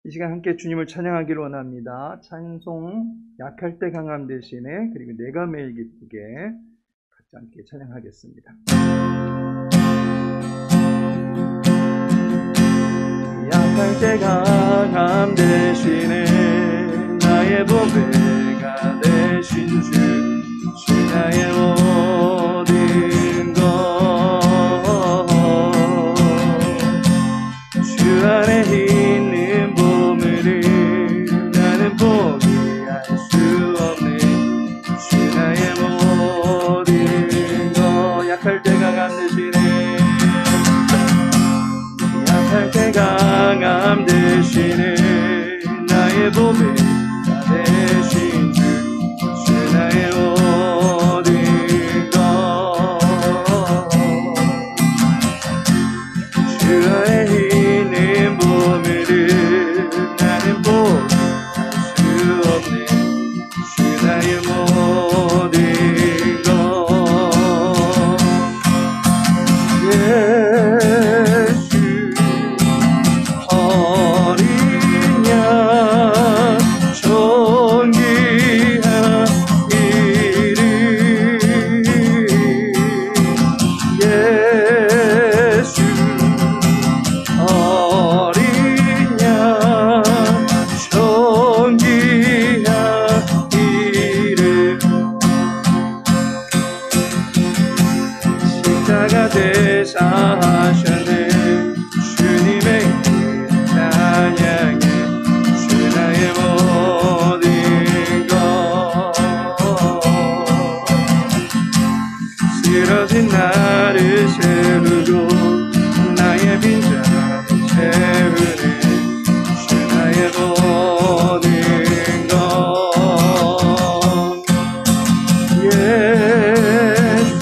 이 시간 함께 주님을 찬양하기를 원합니다. 찬송 약할 때 강함 대신에 그리고 내가 매일 기쁘게 같이 함께 찬양하겠습니다. 약할 때 강함 대신에 나의 보배가 되신 주 나의 모든 것 주 안에 있는 보물을 나는 포기할 수 없는 주 나의 모든 것 약할 때 강함 대신에 약할 때 강함 대신에 나의 보배가 되신 주 나의 모든 것 주 안에 있는 보물을 나는 포기할 수 없는 주 나의 모든 것 예수 어린 양 존귀한 이름 예수 어린 양 존귀한 이름 십자가 대사하셨네 주님의 찬양해 주 나의 모든 것 쓰러진 나를 세우고 나의 빈자리 채우는 주 나의 모든 것 예수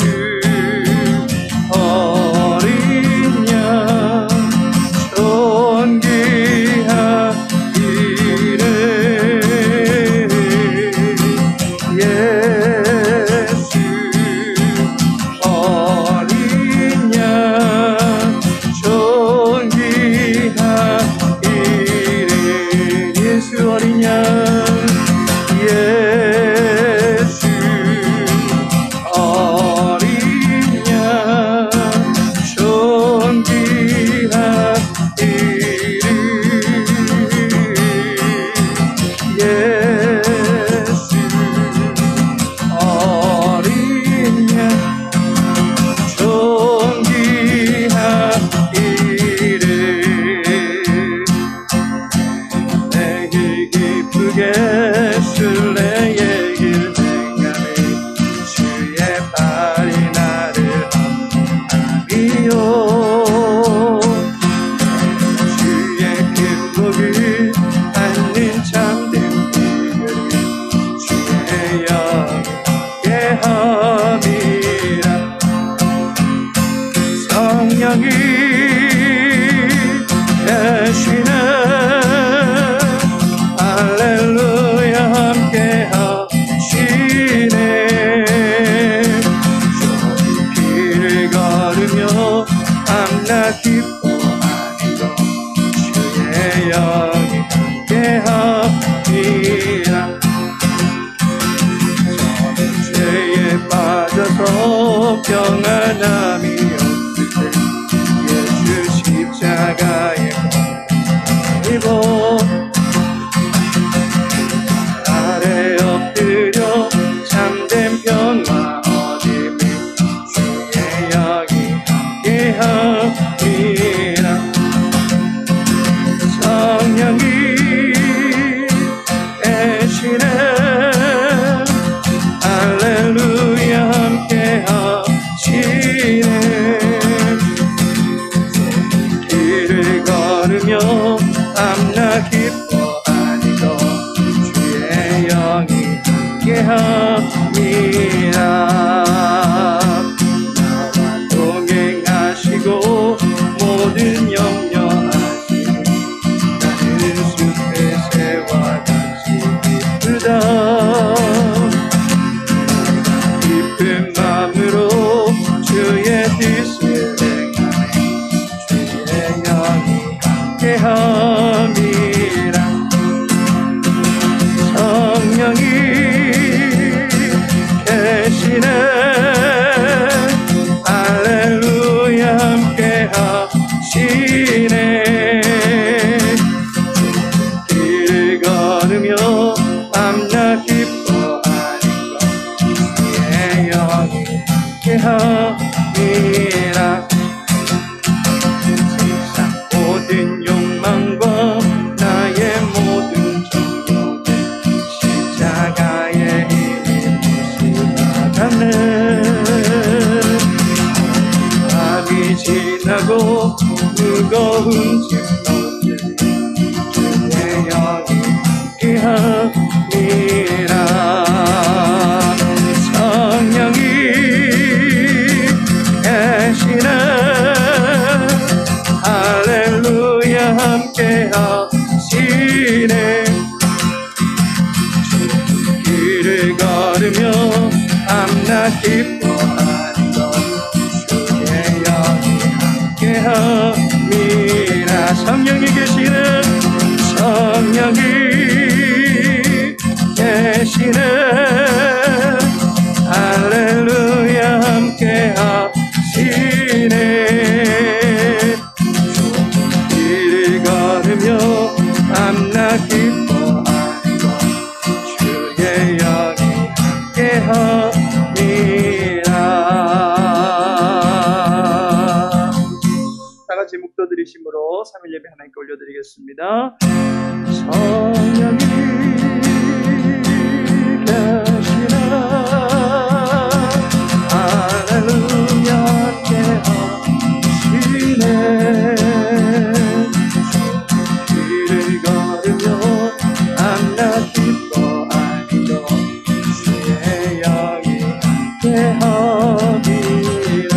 어린 양 존귀한 이름 예수 어린 양 존귀한 이름 예수 어린 양 예수 어린 양 존귀한 이름 예수 어린 양 존귀한 이름 내 길 기쁘게 술래의 길 행하네 주의 발이 나를 함께하리요 주의 큰 복을 받는 참된 비결은 주의 영에 함께함이라 성령이 대신에 할렐루야 함께 하시네 좁은 길을 걸으며 밤낮 기뻐하니라 주의 영이 함께 함이라 저는 죄에 빠져서 평안함이 없을 때 예수 십자가에 걸리고 아래 엎드려 참된 평화 얻으며 주의 영이 함께함이라 성령이 대신에 할렐루야 함께 하시네 길을 걸으며 밤낮 기뻐하니까 주의 영이 함께함이라 나와 동행하시고 모든 염려하시고 나는 숲의 새와 같이 기쁘다 깊은 마음으로 주의 뜻을 행하네 주의 영이 함께함이라 영이 함께하리라. 세상 모든 욕망과 나의 모든 정욕은 십자가의 힘을 받았네. 밤이 지나고 무거운 짐꾼들 주의 영이 함께하리라. 성령이 계시네. 할렐루야 함께하시네. 길을 걸으며 밤낮 기뻐하는 것 주의 영이 함께함이라. 성령이 계시네. 성령이 계시네. 할렐루야 함께하시네. 길을 걸으며 밤낮 기뻐하는 것 주의 영이 함께함이라. 다같이 묵도드리심으로 3일 예배 하나님께 올려드리겠습니다. 성령이 계시네. 할렐루야 함께하시네. 길을 걸으며 밤낮 기뻐하는 것 주의 영이 함께하리라.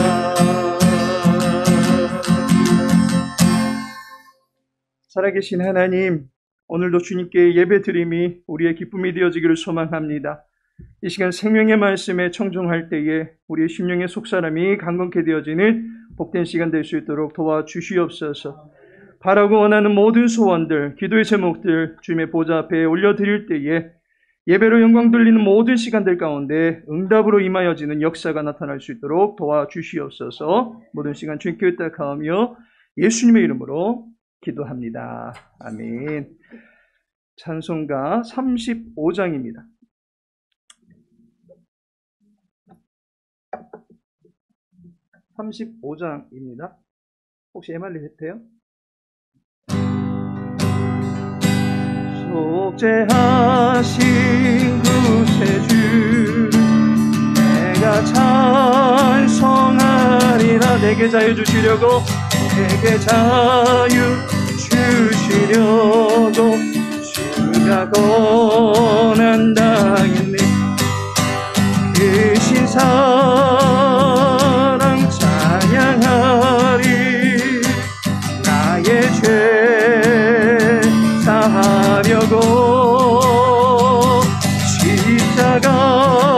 살아계신 하나님, 오늘도 주님께 예배드림이 우리의 기쁨이 되어지기를 소망합니다. 이 시간 생명의 말씀에 청종할 때에 우리의 심령의 속사람이 강건케 되어지는 복된 시간 될 수 있도록 도와주시옵소서. 바라고 원하는 모든 소원들, 기도의 제목들 주님의 보좌 앞에 올려드릴 때에 예배로 영광 돌리는 모든 시간들 가운데 응답으로 임하여지는 역사가 나타날 수 있도록 도와주시옵소서. 모든 시간 주님께 의탁하며 예수님의 이름으로 기도합니다. 아멘. 찬송가 35장입니다. 혹시 MR리 해요? 속죄하신 구세주 내가 찬송하리라. 내게 자유 주시려고 내게 자유 주시려고 주가 고난당했네. 그 신사랑 찬양하리. 나의 죄 사하려고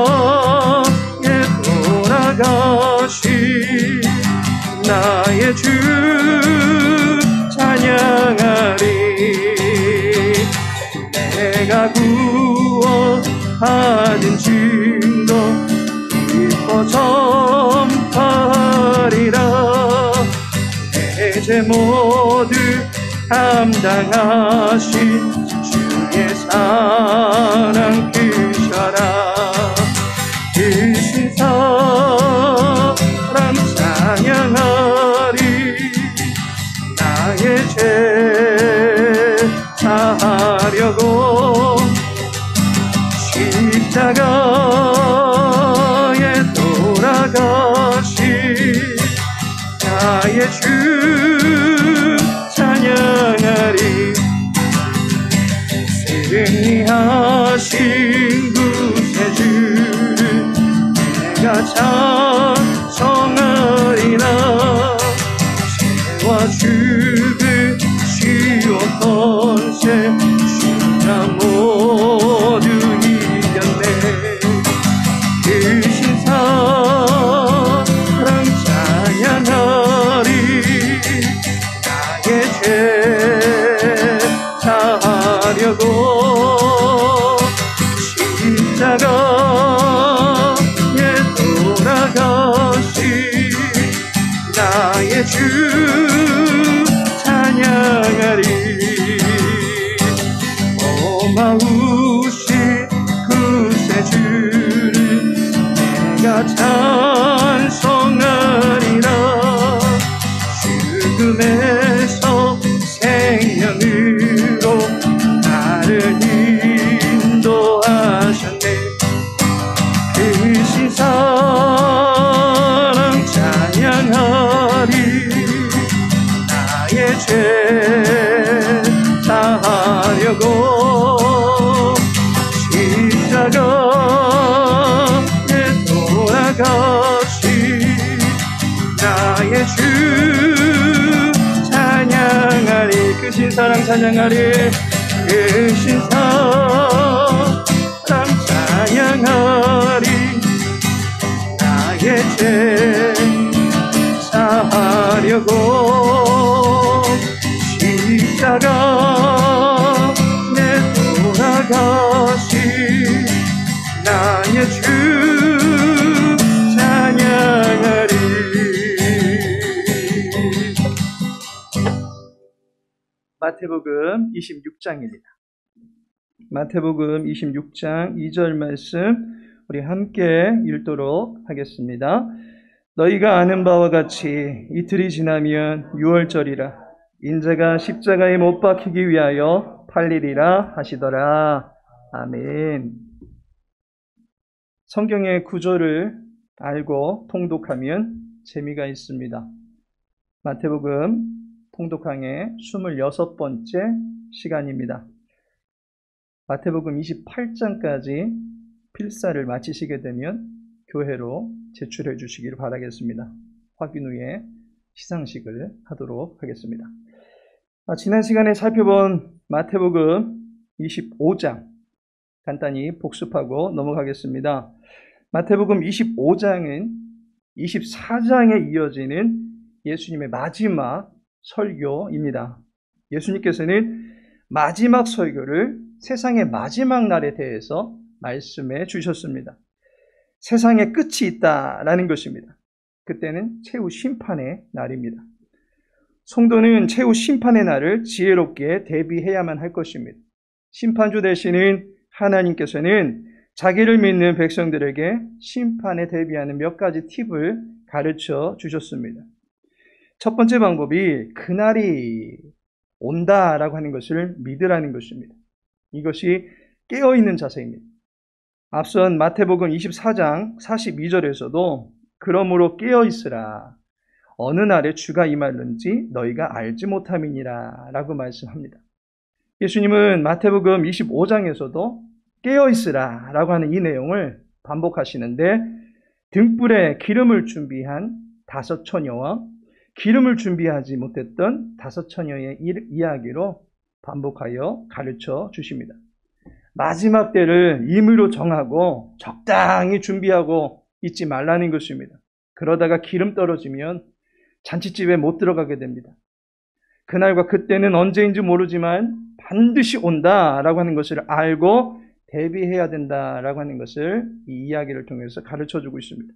십자가에 돌아가신 나의 주 찬양하리. 내가 구원받은 증거 기뻐 전파하리라. 내 죄 모두 감당하신 주의 사랑 크셔라. 그 신사랑 찬양하리. 나의 죄 사하려고 십자가에 돌아가신 나의 주 찬양하리. 승리하신 구세주를 내가 찬송하리라. 죄와 죽으시옵던 새 주가 모두 이겼네. 그 신사랑 찬양하리. 나의 죄 사하려고 십자가에 돌아가신 나의 주 찬양하리. 오 내가 찬송하리라. 죽음에서 생명으로 나를 인도하셨네. 크신 사랑 찬양하리. 나의 죄 사하려고 십자가에 돌아가신 나의 주 찬양하리. 크신 사랑 찬양하리. 크신 사랑 찬양하리. 나의 죄 사하려고 십자가에 돌아가신 나의 주 찬양하리. 마태복음 26장입니다. 마태복음 26장 2절 말씀 우리 함께 읽도록 하겠습니다. 너희가 아는 바와 같이 이틀이 지나면 유월절이라. 인자가 십자가에 못 박히기 위하여 팔리리라 하시더라. 아멘. 성경의 구조를 알고 통독하면 재미가 있습니다. 마태복음 통독강의 26번째 시간입니다. 마태복음 28장까지 필사를 마치시게 되면 교회로 제출해 주시기를 바라겠습니다. 확인 후에 시상식을 하도록 하겠습니다. 지난 시간에 살펴본 마태복음 25장 간단히 복습하고 넘어가겠습니다. 마태복음 25장은 24장에 이어지는 예수님의 마지막 설교입니다. 예수님께서는 마지막 설교를 세상의 마지막 날에 대해서 말씀해 주셨습니다. 세상에 끝이 있다라는 것입니다. 그때는 최후 심판의 날입니다. 성도는 최후 심판의 날을 지혜롭게 대비해야만 할 것입니다. 심판주 되시는 하나님께서는 자기를 믿는 백성들에게 심판에 대비하는 몇 가지 팁을 가르쳐 주셨습니다. 첫 번째 방법이 그날이 온다라고 하는 것을 믿으라는 것입니다. 이것이 깨어있는 자세입니다. 앞선 마태복음 24장 42절에서도 그러므로 깨어있으라. 어느 날에 주가 임하는지 너희가 알지 못함이니라 라고 말씀합니다. 예수님은 마태복음 25장에서도 깨어있으라 라고 하는 이 내용을 반복하시는데 등불에 기름을 준비한 5 처녀와 기름을 준비하지 못했던 5 처녀의 이야기로 반복하여 가르쳐 주십니다. 마지막 때를 임의로 정하고 적당히 준비하고 있지 말라는 것입니다. 그러다가 기름 떨어지면 잔치집에 못 들어가게 됩니다. 그날과 그때는 언제인지 모르지만 반드시 온다라고 하는 것을 알고 대비해야 된다라고 하는 것을 이 이야기를 통해서 가르쳐주고 있습니다.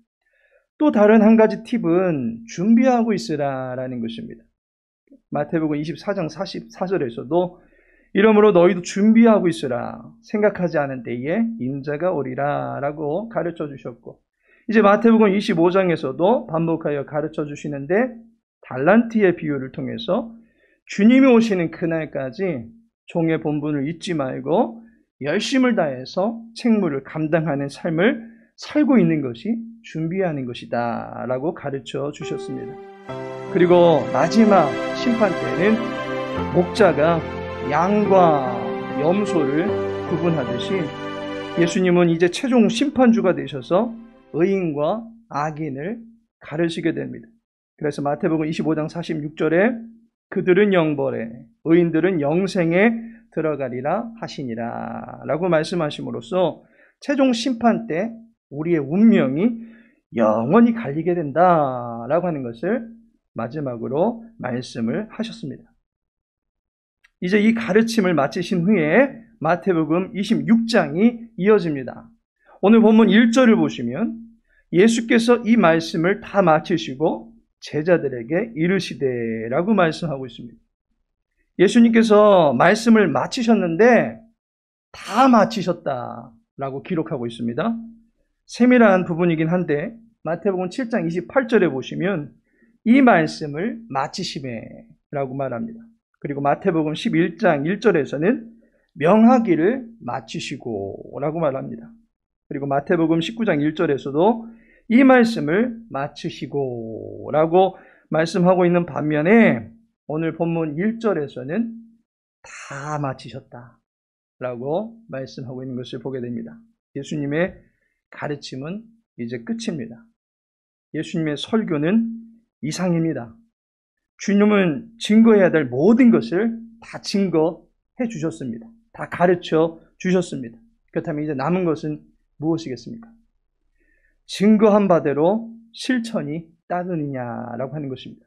또 다른 한 가지 팁은 준비하고 있으라라는 것입니다. 마태복음 24장 44절에서도 이러므로 너희도 준비하고 있으라. 생각하지 않은 때에 인자가 오리라 라고 가르쳐 주셨고, 이제 마태복음 25장에서도 반복하여 가르쳐 주시는데 달란트의 비유를 통해서 주님이 오시는 그날까지 종의 본분을 잊지 말고 열심을 다해서 책무를 감당하는 삶을 살고 있는 것이 준비하는 것이다 라고 가르쳐 주셨습니다. 그리고 마지막 심판 때는 목자가 양과 염소를 구분하듯이 예수님은 이제 최종 심판주가 되셔서 의인과 악인을 가르시게 됩니다. 그래서 마태복음 25장 46절에 그들은 영벌에 의인들은 영생에 들어가리라 하시니라 라고 말씀하심으로써 최종 심판 때 우리의 운명이 영원히 갈리게 된다라고 하는 것을 마지막으로 말씀을 하셨습니다. 이제 이 가르침을 마치신 후에 마태복음 26장이 이어집니다. 오늘 본문 1절을 보시면 예수께서 이 말씀을 다 마치시고 제자들에게 이르시되라고 말씀하고 있습니다. 예수님께서 말씀을 마치셨는데 다 마치셨다라고 기록하고 있습니다. 세밀한 부분이긴 한데 마태복음 7장 28절에 보시면 이 말씀을 마치시매라고 말합니다. 그리고 마태복음 11장 1절에서는 명하기를 마치시고 라고 말합니다. 그리고 마태복음 19장 1절에서도 이 말씀을 마치시고 라고 말씀하고 있는 반면에 오늘 본문 1절에서는 다 마치셨다 라고 말씀하고 있는 것을 보게 됩니다. 예수님의 가르침은 이제 끝입니다. 예수님의 설교는 이상입니다. 주님은 증거해야 될 모든 것을 다 증거해 주셨습니다. 다 가르쳐 주셨습니다. 그렇다면 이제 남은 것은 무엇이겠습니까? 증거한 바대로 실천이 따르느냐라고 하는 것입니다.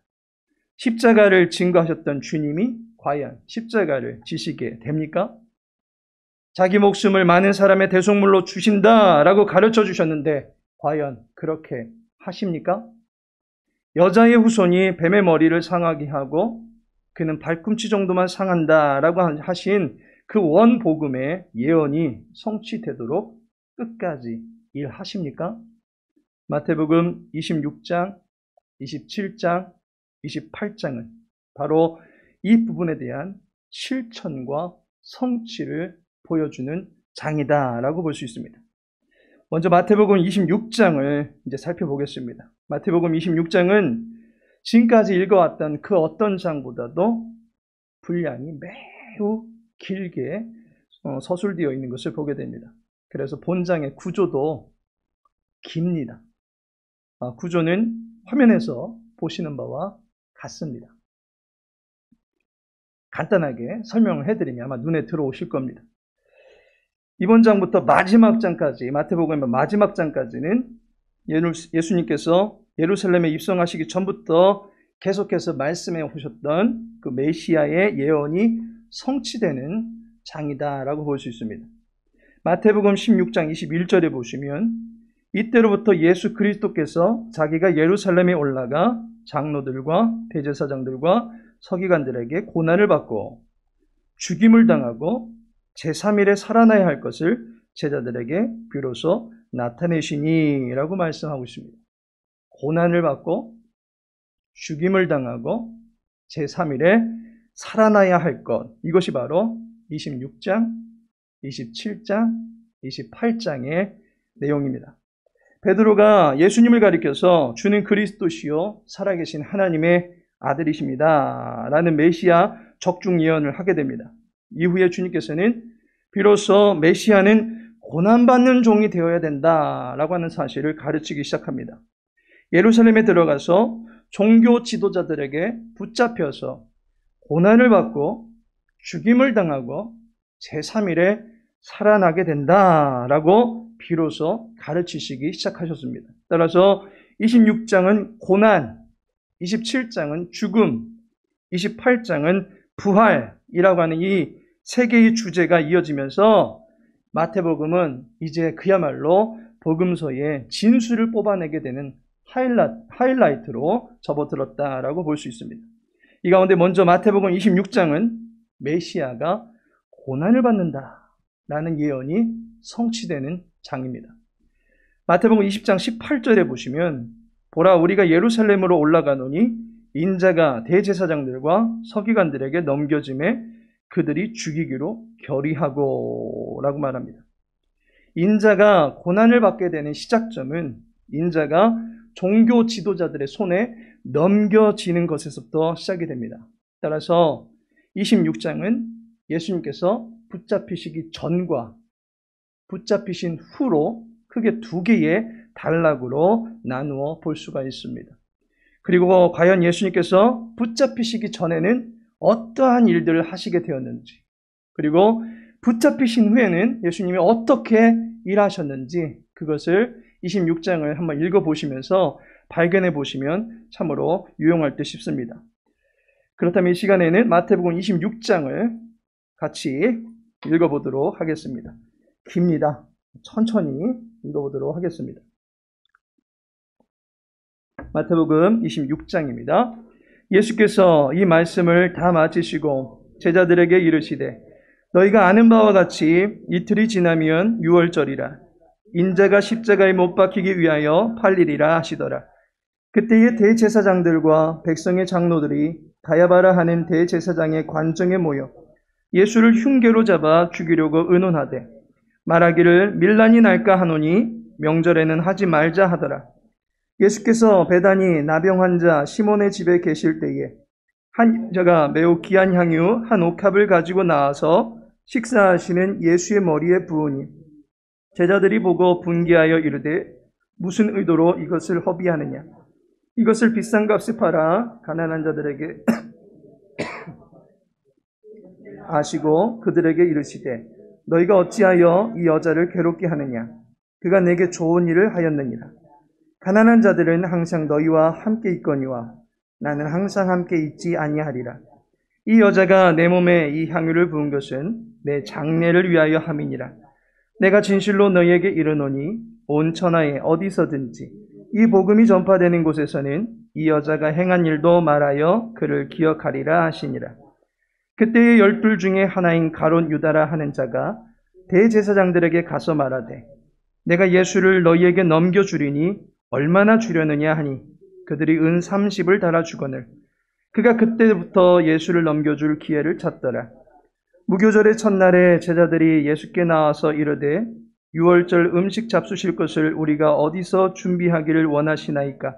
십자가를 증거하셨던 주님이 과연 십자가를 지시게 됩니까? 자기 목숨을 많은 사람의 대속물로 주신다라고 가르쳐 주셨는데 과연 그렇게 하십니까? 여자의 후손이 뱀의 머리를 상하게 하고 그는 발꿈치 정도만 상한다라고 하신 그 원복음의 예언이 성취되도록 끝까지 일하십니까? 마태복음 26장, 27장, 28장은 바로 이 부분에 대한 실천과 성취를 보여주는 장이다라고 볼 수 있습니다. 먼저 마태복음 26장을 이제 살펴보겠습니다. 마태복음 26장은 지금까지 읽어왔던 그 어떤 장보다도 분량이 매우 길게 서술되어 있는 것을 보게 됩니다. 그래서 본장의 구조도 깁니다. 구조는 화면에서 보시는 바와 같습니다. 간단하게 설명을 해드리면 아마 눈에 들어오실 겁니다. 이번 장부터 마지막 장까지, 마태복음의 마지막 장까지는 예수님께서 예루살렘에 입성하시기 전부터 계속해서 말씀해 오셨던 그 메시아의 예언이 성취되는 장이다라고 볼 수 있습니다. 마태복음 16장 21절에 보시면 이때로부터 예수 그리스도께서 자기가 예루살렘에 올라가 장로들과 대제사장들과 서기관들에게 고난을 받고 죽임을 당하고 제3일에 살아나야 할 것을 제자들에게 비로소 나타내시니 라고 말씀하고 있습니다. 고난을 받고 죽임을 당하고 제3일에 살아나야 할 것, 이것이 바로 26장, 27장, 28장의 내용입니다. 베드로가 예수님을 가리켜서 주는 그리스도시요 살아계신 하나님의 아들이십니다 라는 메시아 적중 예언을 하게 됩니다. 이후에 주님께서는 비로소 메시아는 고난받는 종이 되어야 된다라고 하는 사실을 가르치기 시작합니다. 예루살렘에 들어가서 종교 지도자들에게 붙잡혀서 고난을 받고 죽임을 당하고 제3일에 살아나게 된다라고 비로소 가르치시기 시작하셨습니다. 따라서 26장은 고난, 27장은 죽음, 28장은 부활이라고 하는 이 세 개의 주제가 이어지면서 마태복음은 이제 그야말로 복음서의 진수를 뽑아내게 되는 하이라이트로 접어들었다라고 볼 수 있습니다. 이 가운데 먼저 마태복음 26장은 메시아가 고난을 받는다라는 예언이 성취되는 장입니다. 마태복음 20장 18절에 보시면 보라 우리가 예루살렘으로 올라가노니 인자가 대제사장들과 서기관들에게 넘겨짐에 그들이 죽이기로 결의하고 라고 말합니다. 인자가 고난을 받게 되는 시작점은 인자가 종교 지도자들의 손에 넘겨지는 것에서부터 시작이 됩니다. 따라서 26장은 예수님께서 붙잡히시기 전과 붙잡히신 후로 크게 두 개의 단락으로 나누어 볼 수가 있습니다. 그리고 과연 예수님께서 붙잡히시기 전에는 어떠한 일들을 하시게 되었는지, 그리고 붙잡히신 후에는 예수님이 어떻게 일하셨는지 그것을 26장을 한번 읽어보시면서 발견해 보시면 참으로 유용할 듯 싶습니다. 그렇다면 이 시간에는 마태복음 26장을 같이 읽어보도록 하겠습니다. 깁니다. 천천히 읽어보도록 하겠습니다. 마태복음 26장입니다. 예수께서 이 말씀을 다 마치시고 제자들에게 이르시되 너희가 아는 바와 같이 이틀이 지나면 유월절이라 인자가 십자가에 못 박히기 위하여 팔리리라 하시더라. 그때의 대제사장들과 백성의 장로들이 가야바라 하는 대제사장의 관정에 모여 예수를 흉계로 잡아 죽이려고 의논하되 말하기를 밀란이 날까 하노니 명절에는 하지 말자 하더라. 예수께서 베다니 나병 환자 시몬의 집에 계실 때에 한 여자가 매우 귀한 향유 한 옥합을 가지고 나와서 식사하시는 예수의 머리에 부으니 제자들이 보고 분개하여 이르되 무슨 의도로 이것을 허비하느냐. 이것을 비싼 값에 팔아 가난한 자들에게 아시고 그들에게 이르시되 너희가 어찌하여 이 여자를 괴롭게 하느냐. 그가 내게 좋은 일을 하였느니라. 가난한 자들은 항상 너희와 함께 있거니와 나는 항상 함께 있지 아니하리라. 이 여자가 내 몸에 이 향유를 부은 것은 내 장례를 위하여 함이니라. 내가 진실로 너희에게 이르노니 온 천하에 어디서든지 이 복음이 전파되는 곳에서는 이 여자가 행한 일도 말하여 그를 기억하리라 하시니라. 그때의 12 중에 하나인 가롯 유다라 하는 자가 대제사장들에게 가서 말하되 내가 예수를 너희에게 넘겨주리니 얼마나 주려느냐 하니 그들이 은 30을 달아주거늘 그가 그때부터 예수를 넘겨줄 기회를 찾더라. 무교절의 첫날에 제자들이 예수께 나와서 이르되 유월절 음식 잡수실 것을 우리가 어디서 준비하기를 원하시나이까.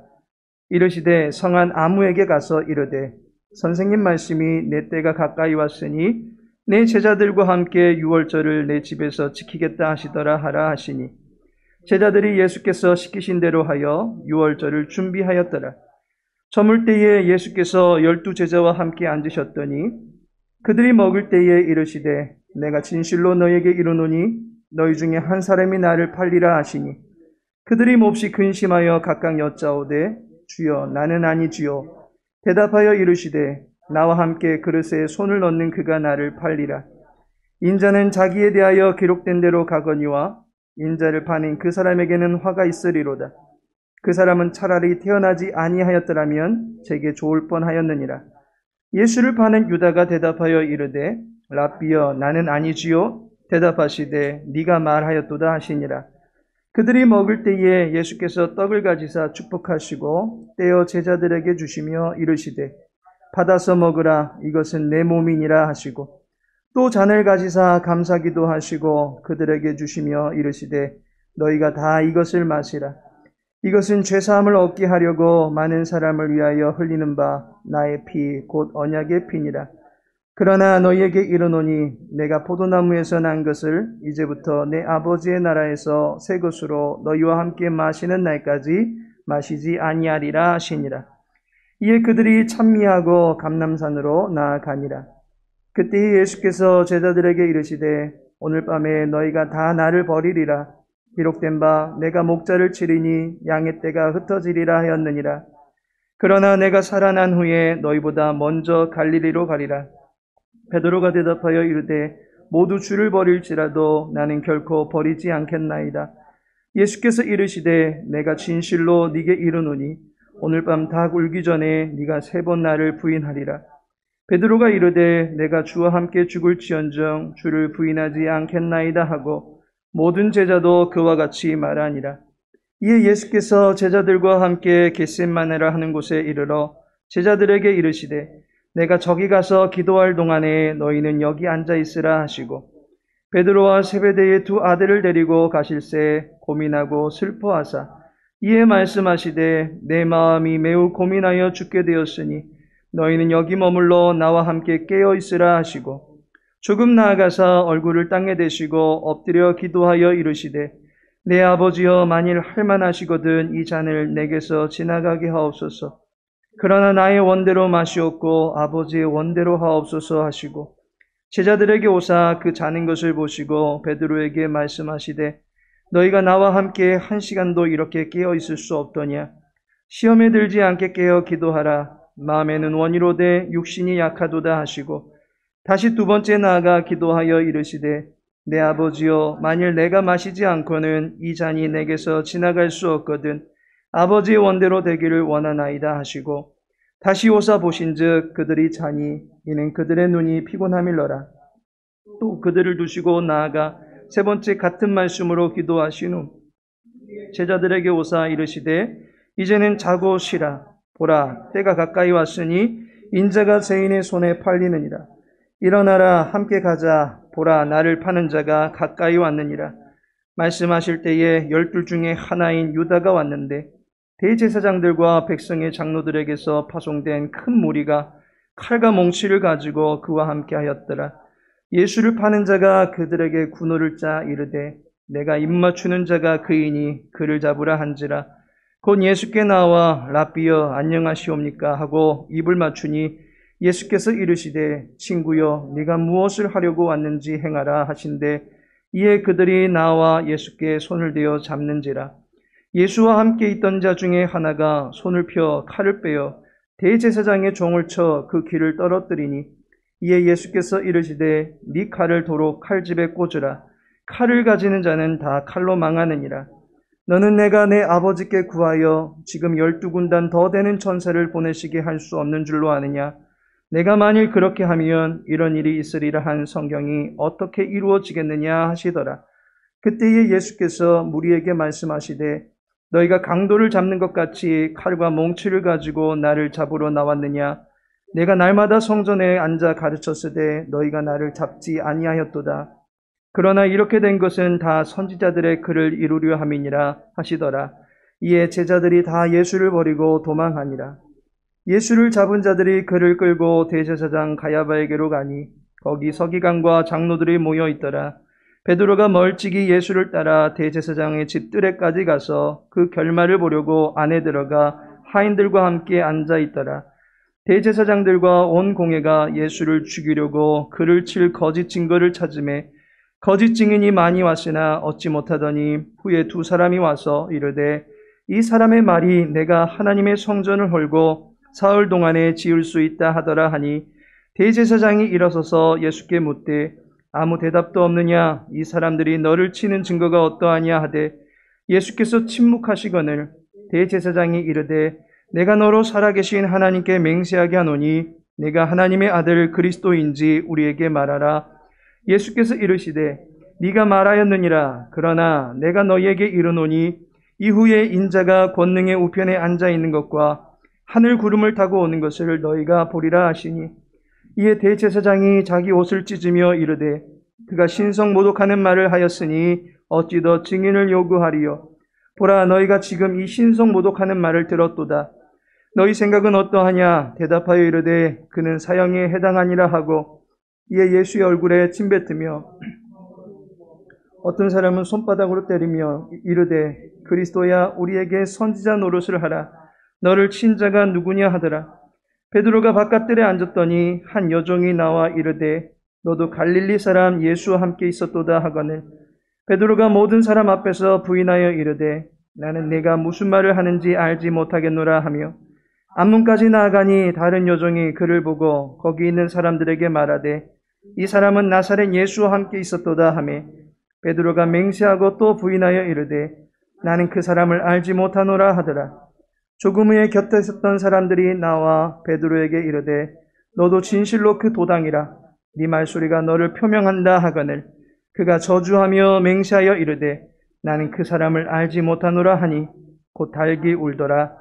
이르시되 성한 아무에게 가서 이르되 선생님 말씀이 내 때가 가까이 왔으니 내 제자들과 함께 유월절을 내 집에서 지키겠다 하시더라 하라 하시니 제자들이 예수께서 시키신 대로 하여 유월절을 준비하였더라. 저물 때에 예수께서 12 제자와 함께 앉으셨더니 그들이 먹을 때에 이르시되 내가 진실로 너에게 이르노니 너희 중에 한 사람이 나를 팔리라 하시니 그들이 몹시 근심하여 각각 여짜오되 주여 나는 아니지요. 대답하여 이르시되 나와 함께 그릇에 손을 넣는 그가 나를 팔리라. 인자는 자기에 대하여 기록된 대로 가거니와 인자를 파는 그 사람에게는 화가 있으리로다. 그 사람은 차라리 태어나지 아니하였더라면 제게 좋을 뻔하였느니라. 예수를 파는 유다가 대답하여 이르되 랍비여 나는 아니지요. 대답하시되 네가 말하였도다 하시니라. 그들이 먹을 때에 예수께서 떡을 가지사 축복하시고 떼어 제자들에게 주시며 이르시되 받아서 먹으라 이것은 내 몸이니라 하시고 또 잔을 가지사 감사기도 하시고 그들에게 주시며 이르시되 너희가 다 이것을 마시라. 이것은 죄사함을 얻게 하려고 많은 사람을 위하여 흘리는 바 나의 피 곧 언약의 피니라. 그러나 너희에게 이르노니 내가 포도나무에서 난 것을 이제부터 내 아버지의 나라에서 새 것으로 너희와 함께 마시는 날까지 마시지 아니하리라 하시니라. 이에 그들이 찬미하고 감람산으로 나아가니라. 그때 예수께서 제자들에게 이르시되 오늘 밤에 너희가 다 나를 버리리라. 기록된 바 내가 목자를 치리니 양의 떼가 흩어지리라 하였느니라. 그러나 내가 살아난 후에 너희보다 먼저 갈릴리로 가리라. 베드로가 대답하여 이르되 모두 주를 버릴지라도 나는 결코 버리지 않겠나이다. 예수께서 이르시되 내가 진실로 네게 이르노니 오늘 밤 닭 울기 전에 네가 3번 나를 부인하리라. 베드로가 이르되 내가 주와 함께 죽을지언정 주를 부인하지 않겠나이다 하고 모든 제자도 그와 같이 말하니라. 이에 예수께서 제자들과 함께 겟셋마네라 하는 곳에 이르러 제자들에게 이르시되 내가 저기 가서 기도할 동안에 너희는 여기 앉아 있으라 하시고 베드로와 세베대의 2 아들을 데리고 가실새 고민하고 슬퍼하사 이에 말씀하시되 내 마음이 매우 고민하여 죽게 되었으니 너희는 여기 머물러 나와 함께 깨어 있으라 하시고 조금 나아가사 얼굴을 땅에 대시고 엎드려 기도하여 이르시되 내 아버지여 만일 할만하시거든 이 잔을 내게서 지나가게 하옵소서. 그러나 나의 원대로 마시옵고 아버지의 원대로 하옵소서 하시고 제자들에게 오사 그 자는 것을 보시고 베드로에게 말씀하시되 너희가 나와 함께 1시간도 이렇게 깨어 있을 수 없더냐. 시험에 들지 않게 깨어 기도하라. 마음에는 원이로되 육신이 약하도다 하시고 다시 2번째 나아가 기도하여 이르시되 내 아버지여 만일 내가 마시지 않고는 이 잔이 내게서 지나갈 수 없거든 아버지의 원대로 되기를 원하나이다 하시고 다시 오사 보신즉 그들이 자니 이는 그들의 눈이 피곤함일러라. 또 그들을 두시고 나아가 3번째 같은 말씀으로 기도하신 후 제자들에게 오사 이르시되 이제는 자고 쉬라. 보라, 때가 가까이 왔으니 인자가 죄인의 손에 팔리느니라. 일어나라, 함께 가자. 보라, 나를 파는 자가 가까이 왔느니라. 말씀하실 때에 12 중에 하나인 유다가 왔는데 대제사장들과 백성의 장로들에게서 파송된 큰 무리가 칼과 몽치를 가지고 그와 함께 하였더라. 예수를 파는 자가 그들에게 군호를 짜 이르되 내가 입맞추는 자가 그이니 그를 잡으라 한지라. 곧 예수께 나와 라삐여 안녕하시옵니까 하고 입을 맞추니 예수께서 이르시되 친구여 네가 무엇을 하려고 왔는지 행하라 하신대 이에 그들이 나와 예수께 손을 대어 잡는지라. 예수와 함께 있던 자 중에 하나가 손을 펴 칼을 빼어 대제사장의 종을 쳐 그 귀를 떨어뜨리니 이에 예수께서 이르시되 네 칼을 도로 칼집에 꽂으라. 칼을 가지는 자는 다 칼로 망하느니라. 너는 내가 내 아버지께 구하여 지금 12군단 더 되는 천사를 보내시게 할 수 없는 줄로 아느냐. 내가 만일 그렇게 하면 이런 일이 있으리라 한 성경이 어떻게 이루어지겠느냐 하시더라. 그때에 예수께서 무리에게 말씀하시되 너희가 강도를 잡는 것 같이 칼과 몽치를 가지고 나를 잡으러 나왔느냐. 내가 날마다 성전에 앉아 가르쳤으되 너희가 나를 잡지 아니하였도다. 그러나 이렇게 된 것은 다 선지자들의 글을 이루려 함이니라 하시더라. 이에 제자들이 다 예수를 버리고 도망하니라. 예수를 잡은 자들이 그를 끌고 대제사장 가야바에게로 가니 거기 서기관과 장로들이 모여 있더라. 베드로가 멀찍이 예수를 따라 대제사장의 집 뜰에까지 가서 그 결말을 보려고 안에 들어가 하인들과 함께 앉아 있더라. 대제사장들과 온 공회가 예수를 죽이려고 그를 칠 거짓 증거를 찾으매 거짓 증인이 많이 왔으나 얻지 못하더니 후에 2 사람이 와서 이르되 이 사람의 말이 내가 하나님의 성전을 헐고 사흘 동안에 지을 수 있다 하더라 하니 대제사장이 일어서서 예수께 묻되 아무 대답도 없느냐. 이 사람들이 너를 치는 증거가 어떠하냐 하되 예수께서 침묵하시거늘 대제사장이 이르되 내가 너로 살아계신 하나님께 맹세하게 하노니 내가 하나님의 아들 그리스도인지 우리에게 말하라. 예수께서 이르시되 네가 말하였느니라. 그러나 내가 너희에게 이르노니 이후에 인자가 권능의 우편에 앉아 있는 것과 하늘 구름을 타고 오는 것을 너희가 보리라 하시니 이에 대제사장이 자기 옷을 찢으며 이르되 그가 신성 모독하는 말을 하였으니 어찌 더 증인을 요구하리요. 보라, 너희가 지금 이 신성 모독하는 말을 들었도다. 너희 생각은 어떠하냐. 대답하여 이르되 그는 사형에 해당하니라 하고 이에 예수의 얼굴에 침뱉으며 어떤 사람은 손바닥으로 때리며 이르되 그리스도야 우리에게 선지자 노릇을 하라. 너를 친 자가 누구냐 하더라. 베드로가 바깥들에 앉았더니 한 여종이 나와 이르되 너도 갈릴리 사람 예수와 함께 있었도다 하거늘 베드로가 모든 사람 앞에서 부인하여 이르되 나는 네가 무슨 말을 하는지 알지 못하겠노라 하며 앞문까지 나아가니 다른 여종이 그를 보고 거기 있는 사람들에게 말하되 이 사람은 나사렛 예수와 함께 있었도다 하매 베드로가 맹세하고 또 부인하여 이르되 나는 그 사람을 알지 못하노라 하더라. 조금 후에 곁에 있었던 사람들이 나와 베드로에게 이르되 너도 진실로 그 도당이라. 네 말소리가 너를 표명한다 하거늘 그가 저주하며 맹세하여 이르되 나는 그 사람을 알지 못하노라 하니 곧 닭이 울더라.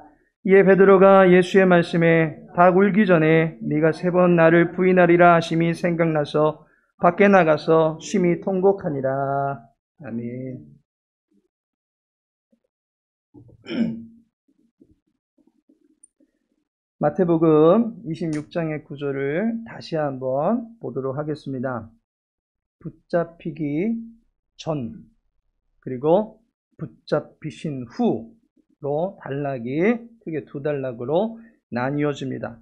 이에 베드로가 예수의 말씀에 닭 울기 전에 네가 3번 나를 부인하리라 하심이 생각나서 밖에 나가서 심히 통곡하니라. 아멘. 마태복음 26장의 구절을 다시 한번 보도록 하겠습니다. 붙잡히기 전 그리고 붙잡히신 후로 단락이 크게 2단락으로 나뉘어집니다.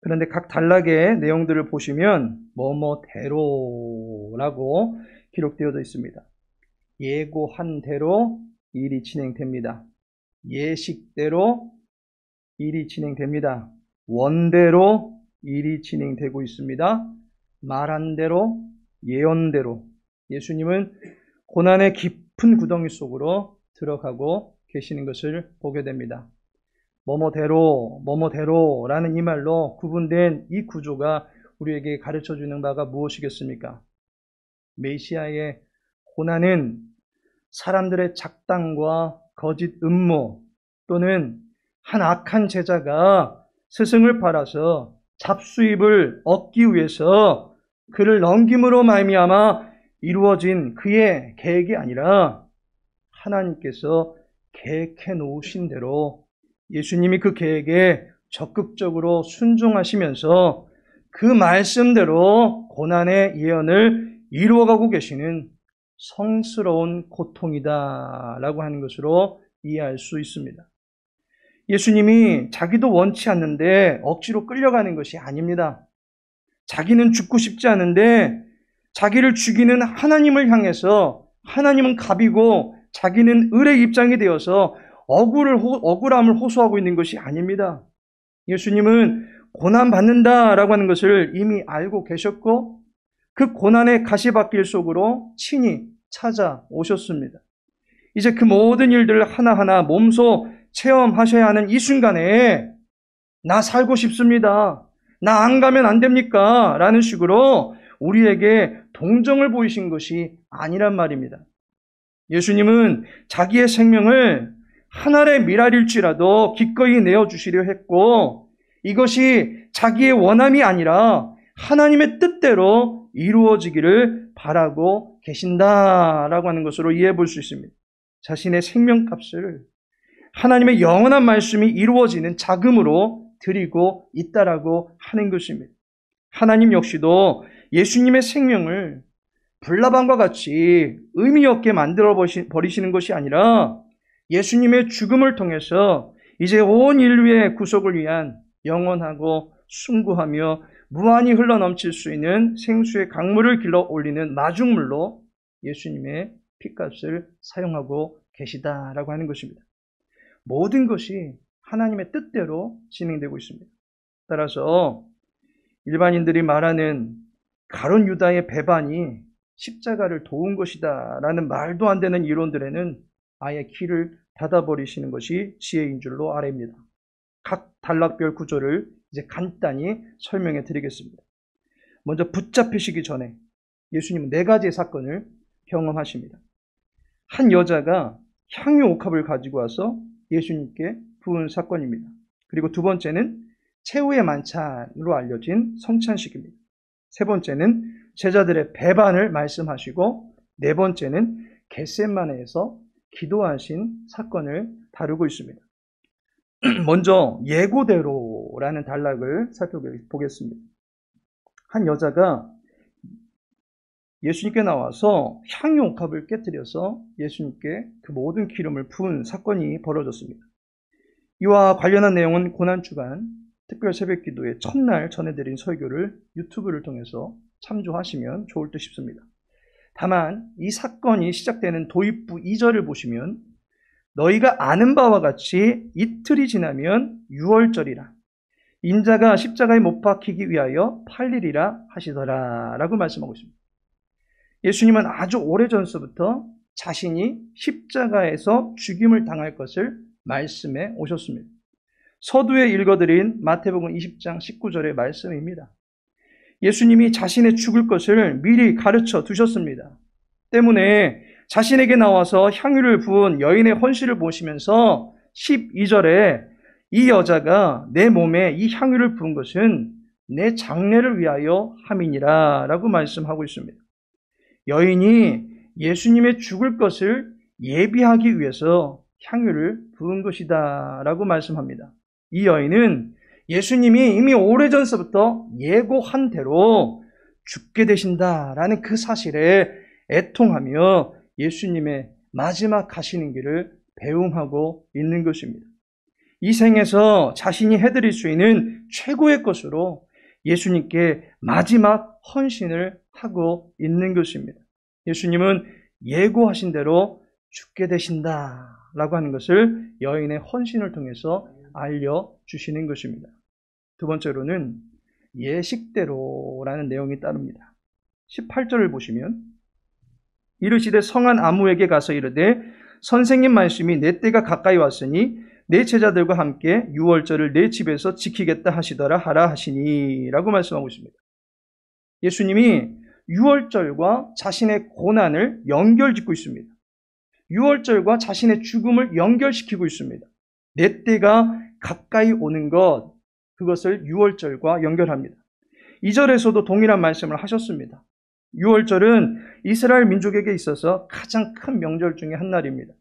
그런데 각 단락의 내용들을 보시면 뭐뭐대로라고 기록되어져 있습니다. 예고한 대로 일이 진행됩니다. 예식대로 일이 진행됩니다. 원대로 일이 진행되고 있습니다. 말한 대로, 예언대로 예수님은 고난의 깊은 구덩이 속으로 들어가고 계시는 것을 보게 됩니다. 뭐뭐대로라는 이 말로 구분된 이 구조가 우리에게 가르쳐주는 바가 무엇이겠습니까? 메시아의 고난은 사람들의 작당과 거짓 음모 또는 한 악한 제자가 스승을 팔아서 잡수입을 얻기 위해서 그를 넘김으로 말미암아 이루어진 그의 계획이 아니라 하나님께서 계획해 놓으신 대로 예수님이 그 계획에 적극적으로 순종하시면서 그 말씀대로 고난의 예언을 이루어가고 계시는 성스러운 고통이다라고 하는 것으로 이해할 수 있습니다. 예수님이 자기도 원치 않는데 억지로 끌려가는 것이 아닙니다. 자기는 죽고 싶지 않은데 자기를 죽이는 하나님을 향해서 하나님은 갑이고 자기는 을의 입장이 되어서 억울함을 호소하고 있는 것이 아닙니다. 예수님은 고난받는다라고 하는 것을 이미 알고 계셨고 그 고난의 가시밭길 속으로 친히 찾아오셨습니다. 이제 그 모든 일들을 하나하나 몸소 체험하셔야 하는 이 순간에 나 살고 싶습니다. 나 안 가면 안 됩니까? 라는 식으로 우리에게 동정을 보이신 것이 아니란 말입니다. 예수님은 자기의 생명을 한 알의 미랄일지라도 기꺼이 내어주시려 했고 이것이 자기의 원함이 아니라 하나님의 뜻대로 이루어지기를 바라고 계신다라고 하는 것으로 이해해 볼 수 있습니다. 자신의 생명값을 하나님의 영원한 말씀이 이루어지는 자금으로 드리고 있다라고 하는 것입니다. 하나님 역시도 예수님의 생명을 불나방과 같이 의미 없게 만들어 버리시는 것이 아니라 예수님의 죽음을 통해서 이제 온 인류의 구속을 위한 영원하고 숭고하며 무한히 흘러넘칠 수 있는 생수의 강물을 길러 올리는 마중물로 예수님의 피값을 사용하고 계시다라고 하는 것입니다. 모든 것이 하나님의 뜻대로 진행되고 있습니다. 따라서 일반인들이 말하는 가룟 유다의 배반이 십자가를 도운 것이다 라는 말도 안 되는 이론들에는 아예 귀를 닫아버리시는 것이 지혜인 줄로 아뢰입니다. 각 단락별 구조를 이제 간단히 설명해 드리겠습니다. 먼저 붙잡히시기 전에 예수님은 4가지의 사건을 경험하십니다. 한 여자가 향유 옥합을 가지고 와서 예수님께 부은 사건입니다. 그리고 두 번째는 최후의 만찬으로 알려진 성찬식입니다. 세 번째는 제자들의 배반을 말씀하시고 네 번째는 겟세마네에서 기도하신 사건을 다루고 있습니다. 먼저 예고대로라는 단락을 살펴보겠습니다. 한 여자가 예수님께 나와서 향유 옥합을 깨뜨려서 예수님께 그 모든 기름을 부은 사건이 벌어졌습니다. 이와 관련한 내용은 고난주간 특별 새벽기도의 첫날 전해드린 설교를 유튜브를 통해서 참조하시면 좋을 듯 싶습니다. 다만 이 사건이 시작되는 도입부 2절을 보시면 너희가 아는 바와 같이 이틀이 지나면 유월절이라 인자가 십자가에 못 박히기 위하여 팔리리라 하시더라 라고 말씀하고 있습니다. 예수님은 아주 오래전서부터 자신이 십자가에서 죽임을 당할 것을 말씀해 오셨습니다. 서두에 읽어드린 마태복음 20장 19절의 말씀입니다. 예수님이 자신의 죽을 것을 미리 가르쳐 두셨습니다. 때문에 자신에게 나와서 향유를 부은 여인의 헌신을 보시면서 12절에 이 여자가 내 몸에 이 향유를 부은 것은 내 장례를 위하여 함이니라 라고 말씀하고 있습니다. 여인이 예수님의 죽을 것을 예비하기 위해서 향유를 부은 것이다 라고 말씀합니다. 이 여인은 예수님이 이미 오래전서부터 예고한 대로 죽게 되신다라는 그 사실에 애통하며 예수님의 마지막 가시는 길을 배웅하고 있는 것입니다. 이 생에서 자신이 해드릴 수 있는 최고의 것으로 예수님께 마지막 헌신을 하고 있는 것입니다. 예수님은 예고하신 대로 죽게 되신다라고 하는 것을 여인의 헌신을 통해서 알려주시는 것입니다. 두 번째로는 예식대로라는 내용이 따릅니다. 18절을 보시면 이르시되 성한 아무에게 가서 이르되 선생님 말씀이 내 때가 가까이 왔으니 내 제자들과 함께 유월절을 내 집에서 지키겠다 하시더라 하라 하시니 라고 말씀하고 있습니다. 예수님이 유월절과 자신의 고난을 연결짓고 있습니다. 유월절과 자신의 죽음을 연결시키고 있습니다. 내 때가 가까이 오는 것, 그것을 유월절과 연결합니다. 2절에서도 동일한 말씀을 하셨습니다. 유월절은 이스라엘 민족에게 있어서 가장 큰 명절 중에 한 날입니다.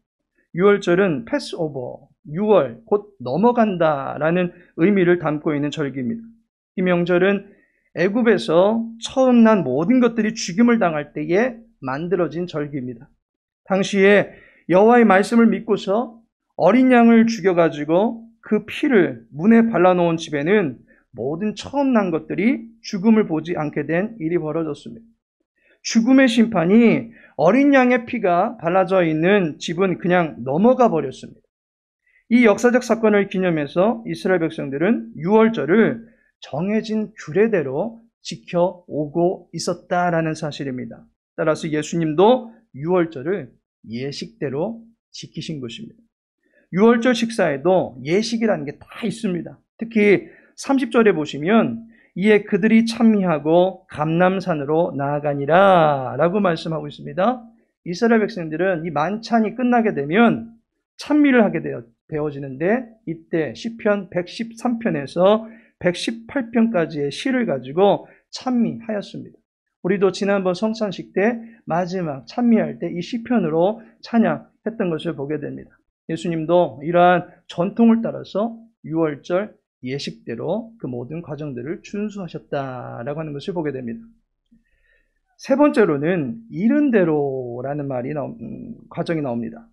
유월절은 패스오버, 6월, 곧 넘어간다라는 의미를 담고 있는 절기입니다. 이 명절은 애굽에서 처음 난 모든 것들이 죽임을 당할 때에 만들어진 절기입니다. 당시에 여호와의 말씀을 믿고서 어린 양을 죽여가지고 그 피를 문에 발라놓은 집에는 모든 처음 난 것들이 죽음을 보지 않게 된 일이 벌어졌습니다. 죽음의 심판이 어린 양의 피가 발라져 있는 집은 그냥 넘어가 버렸습니다. 이 역사적 사건을 기념해서 이스라엘 백성들은 유월절을 정해진 규례대로 지켜오고 있었다라는 사실입니다. 따라서 예수님도 유월절을 예식대로 지키신 것입니다. 유월절 식사에도 예식이라는 게 다 있습니다. 특히 30절에 보시면 이에 그들이 찬미하고 감람산으로 나아가니라 라고 말씀하고 있습니다. 이스라엘 백성들은 이 만찬이 끝나게 되면 찬미를 하게 되어지는데 이때 시편 113편에서 118편까지의 시를 가지고 찬미하였습니다. 우리도 지난번 성찬식 때 마지막 찬미할 때 이 시편으로 찬양했던 것을 보게 됩니다. 예수님도 이러한 전통을 따라서 유월절 예식대로 그 모든 과정들을 준수하셨다라고 하는 것을 보게 됩니다. 세 번째로는 이른 대로라는 과정이 나옵니다.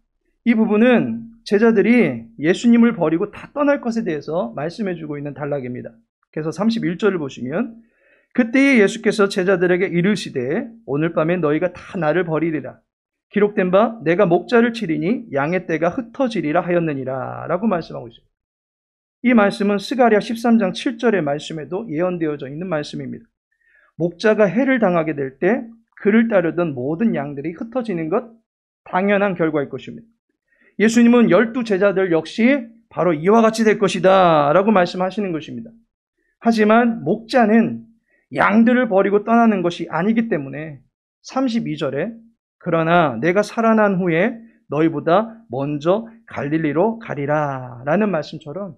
이 부분은 제자들이 예수님을 버리고 다 떠날 것에 대해서 말씀해주고 있는 단락입니다. 그래서 31절을 보시면 그때에 예수께서 제자들에게 이르시되 오늘 밤에 너희가 다 나를 버리리라. 기록된 바 내가 목자를 치리니 양의 떼가 흩어지리라 하였느니라 라고 말씀하고 있습니다. 이 말씀은 스가랴 13장 7절의 말씀에도 예언되어져 있는 말씀입니다. 목자가 해를 당하게 될 때 그를 따르던 모든 양들이 흩어지는 것 당연한 결과일 것입니다. 예수님은 12 제자들 역시 바로 이와 같이 될 것이다 라고 말씀하시는 것입니다. 하지만 목자는 양들을 버리고 떠나는 것이 아니기 때문에 32절에 그러나 내가 살아난 후에 너희보다 먼저 갈릴리로 가리라 라는 말씀처럼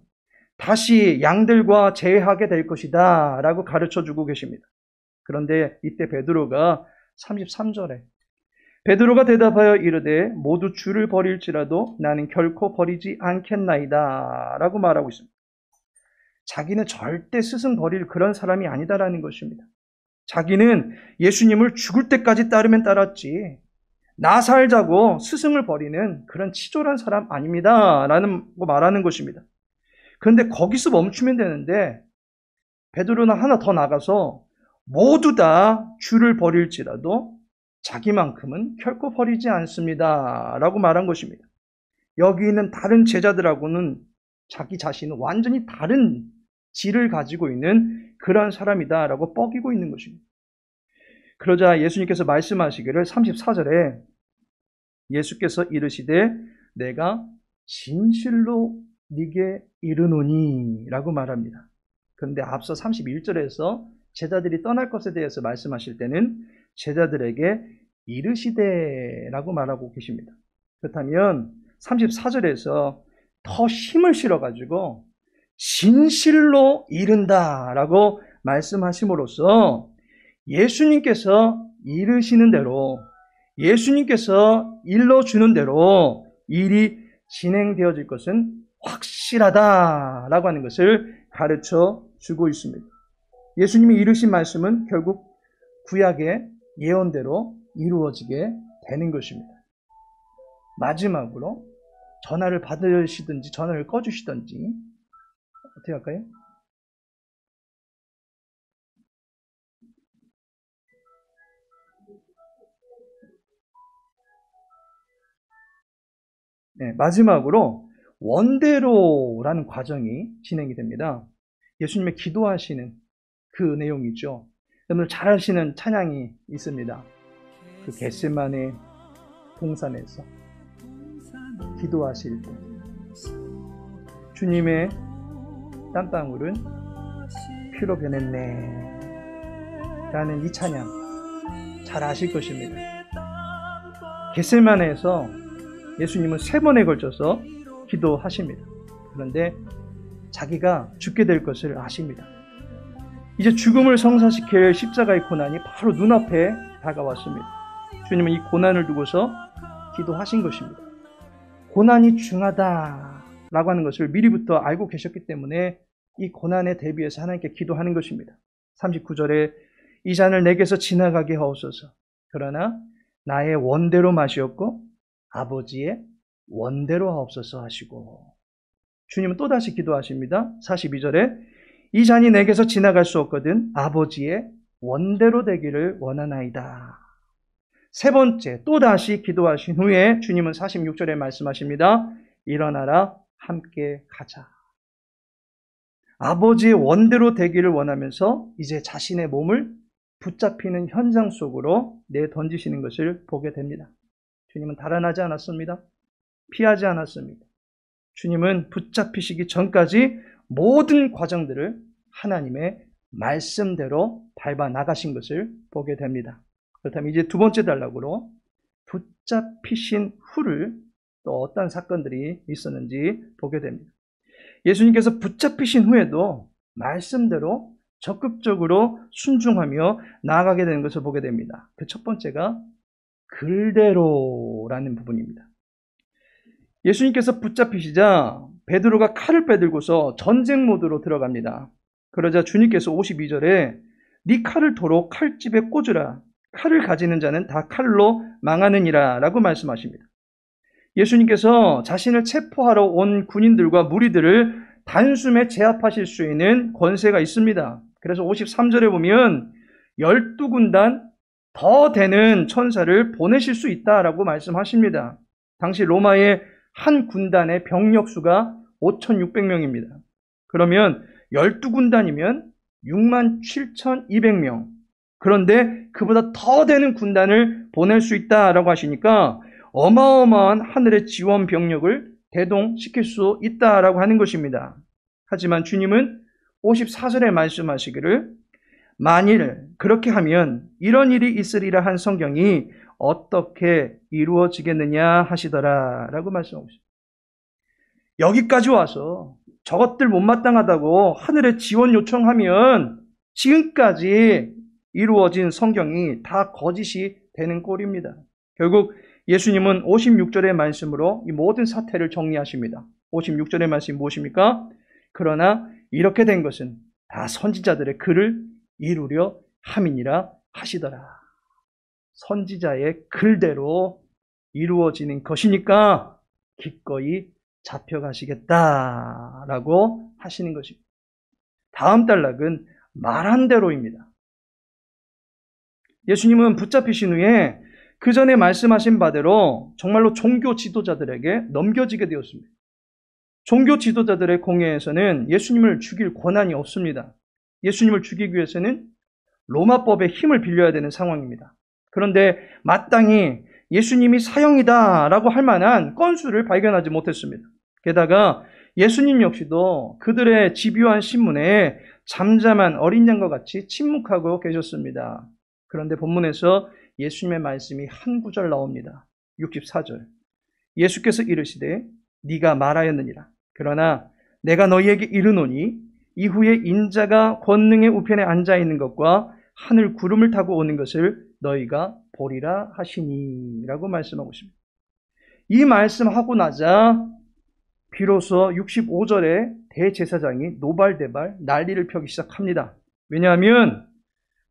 다시 양들과 재회하게 될 것이다 라고 가르쳐주고 계십니다. 그런데 이때 베드로가 33절에 베드로가 대답하여 이르되 모두 주를 버릴지라도 나는 결코 버리지 않겠나이다 라고 말하고 있습니다. 자기는 절대 스승 버릴 그런 사람이 아니다라는 것입니다. 자기는 예수님을 죽을 때까지 따르면 따랐지 나 살자고 스승을 버리는 그런 치졸한 사람 아닙니다 라는 거 말하는 것입니다. 그런데 거기서 멈추면 되는데 베드로는 하나 더 나가서 모두 다 주를 버릴지라도 자기만큼은 결코 버리지 않습니다 라고 말한 것입니다. 여기 있는 다른 제자들하고는 자기 자신은 완전히 다른 질을 가지고 있는 그러한 사람이다 라고 뻐기고 있는 것입니다. 그러자 예수님께서 말씀하시기를 34절에 예수께서 이르시되 내가 진실로 네게 이르노니 라고 말합니다. 그런데 앞서 31절에서 제자들이 떠날 것에 대해서 말씀하실 때는 제자들에게 이르시되 라고 말하고 계십니다. 그렇다면 34절에서 더 힘을 실어가지고 진실로 이른다 라고 말씀하심으로써 예수님께서 이르시는 대로 예수님께서 일러주는 대로 일이 진행되어질 것은 확실하다라고 하는 것을 가르쳐 주고 있습니다. 예수님이 이르신 말씀은 결국 구약의 예언대로 이루어지게 되는 것입니다. 마지막으로 전화를 받으시든지 전화를 꺼주시든지 어떻게 할까요? 네, 마지막으로 원대로라는 과정이 진행이 됩니다. 예수님의 기도하시는 그 내용이죠. 여러분들 잘 아시는 찬양이 있습니다. 그 겟세마네 동산에서 기도하실 때 주님의 땀방울은 피로 변했네 라는 이 찬양 잘 아실 것입니다. 겟세마네에서 예수님은 3번에 걸쳐서 기도하십니다. 그런데 자기가 죽게 될 것을 아십니다. 이제 죽음을 성사시킬 십자가의 고난이 바로 눈앞에 다가왔습니다. 주님은 이 고난을 두고서 기도하신 것입니다. 고난이 중하다라고 하는 것을 미리부터 알고 계셨기 때문에 이 고난에 대비해서 하나님께 기도하는 것입니다. 39절에 이 잔을 내게서 지나가게 하옵소서. 그러나 나의 원대로 마시옵고 아버지의 원대로 하옵소서 하시고, 주님은 또다시 기도하십니다. 42절에 이 잔이 내게서 지나갈 수 없거든 아버지의 원대로 되기를 원하나이다. 3번째 또다시 기도하신 후에 주님은 46절에 말씀하십니다. 일어나라 함께 가자. 아버지의 원대로 되기를 원하면서 이제 자신의 몸을 붙잡히는 현장 속으로 내던지시는 것을 보게 됩니다. 주님은 달아나지 않았습니다. 피하지 않았습니다. 주님은 붙잡히시기 전까지 모든 과정들을 하나님의 말씀대로 밟아 나가신 것을 보게 됩니다. 그렇다면 이제 2번째 단락으로 붙잡히신 후를 또 어떤 사건들이 있었는지 보게 됩니다. 예수님께서 붙잡히신 후에도 말씀대로 적극적으로 순종하며 나아가게 되는 것을 보게 됩니다. 그 첫 번째가 글대로라는 부분입니다. 예수님께서 붙잡히시자 베드로가 칼을 빼들고서 전쟁 모드로 들어갑니다. 그러자 주님께서 52절에 네 칼을 도로 칼집에 꽂으라. 칼을 가지는 자는 다 칼로 망하느니라 라고 말씀하십니다. 예수님께서 자신을 체포하러 온 군인들과 무리들을 단숨에 제압하실 수 있는 권세가 있습니다. 그래서 53절에 보면 12군단 더 되는 천사를 보내실 수 있다라고 말씀하십니다. 당시 로마의 한 군단의 병력 수가 5,600명입니다. 그러면 12군단이면 67,200명. 그런데 그보다 더 되는 군단을 보낼 수 있다라고 하시니까 어마어마한 하늘의 지원 병력을 대동시킬 수 있다라고 하는 것입니다. 하지만 주님은 54절에 말씀하시기를 만일 그렇게 하면 이런 일이 있으리라 한 성경이 어떻게 이루어지겠느냐 하시더라 라고 말씀하고 있습니다. 여기까지 와서 저것들 못마땅하다고 하늘에 지원 요청하면 지금까지 이루어진 성경이 다 거짓이 되는 꼴입니다. 결국 예수님은 56절의 말씀으로 이 모든 사태를 정리하십니다. 56절의 말씀이 무엇입니까? 그러나 이렇게 된 것은 다 선지자들의 글을 이루려 함이니라 하시더라. 선지자의 글대로 이루어지는 것이니까 기꺼이 잡혀가시겠다라고 하시는 것입니다. 다음 단락은 말한 대로입니다. 예수님은 붙잡히신 후에 그 전에 말씀하신 바대로 정말로 종교 지도자들에게 넘겨지게 되었습니다. 종교 지도자들의 공회에서는 예수님을 죽일 권한이 없습니다. 예수님을 죽이기 위해서는 로마법의 힘을 빌려야 되는 상황입니다. 그런데 마땅히 예수님이 사형이다라고 할 만한 건수를 발견하지 못했습니다. 게다가 예수님 역시도 그들의 집요한 신문에 잠잠한 어린 양과 같이 침묵하고 계셨습니다. 그런데 본문에서 예수님의 말씀이 한 구절 나옵니다. 64절. 예수께서 이르시되 네가 말하였느니라. 그러나 내가 너희에게 이르노니 이후에 인자가 권능의 우편에 앉아있는 것과 하늘 구름을 타고 오는 것을 너희가 보리라 하시니 라고 말씀하고 있습니다. 이 말씀하고 나자 비로소 65절에 대제사장이 노발대발 난리를 펴기 시작합니다. 왜냐하면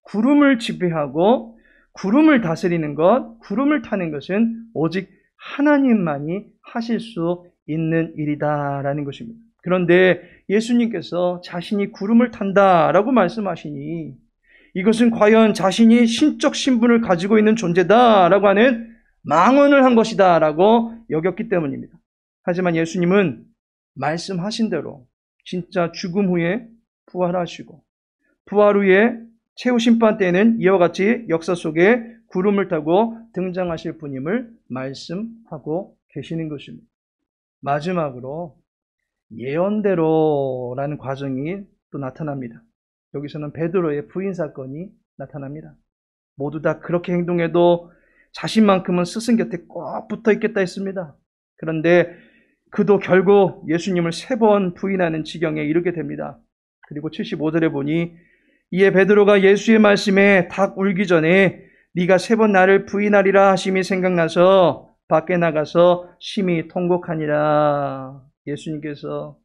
구름을 지배하고 구름을 다스리는 것, 구름을 타는 것은 오직 하나님만이 하실 수 있는 일이다라는 것입니다. 그런데 예수님께서 자신이 구름을 탄다라고 말씀하시니 이것은 과연 자신이 신적 신분을 가지고 있는 존재다라고 하는 망언을 한 것이다라고 여겼기 때문입니다. 하지만 예수님은 말씀하신 대로 진짜 죽음 후에 부활하시고 부활 후에 최후 심판 때에는 이와 같이 역사 속에 구름을 타고 등장하실 분임을 말씀하고 계시는 것입니다. 마지막으로 예언대로라는 과정이 또 나타납니다. 여기서는 베드로의 부인 사건이 나타납니다. 모두 다 그렇게 행동해도 자신만큼은 스승 곁에 꼭 붙어 있겠다 했습니다. 그런데 그도 결국 예수님을 3번 부인하는 지경에 이르게 됩니다. 그리고 75절에 보니 이에 베드로가 예수의 말씀에 닭 울기 전에 네가 3번 나를 부인하리라 하심이 생각나서 밖에 나가서 심히 통곡하니라. 예수님께서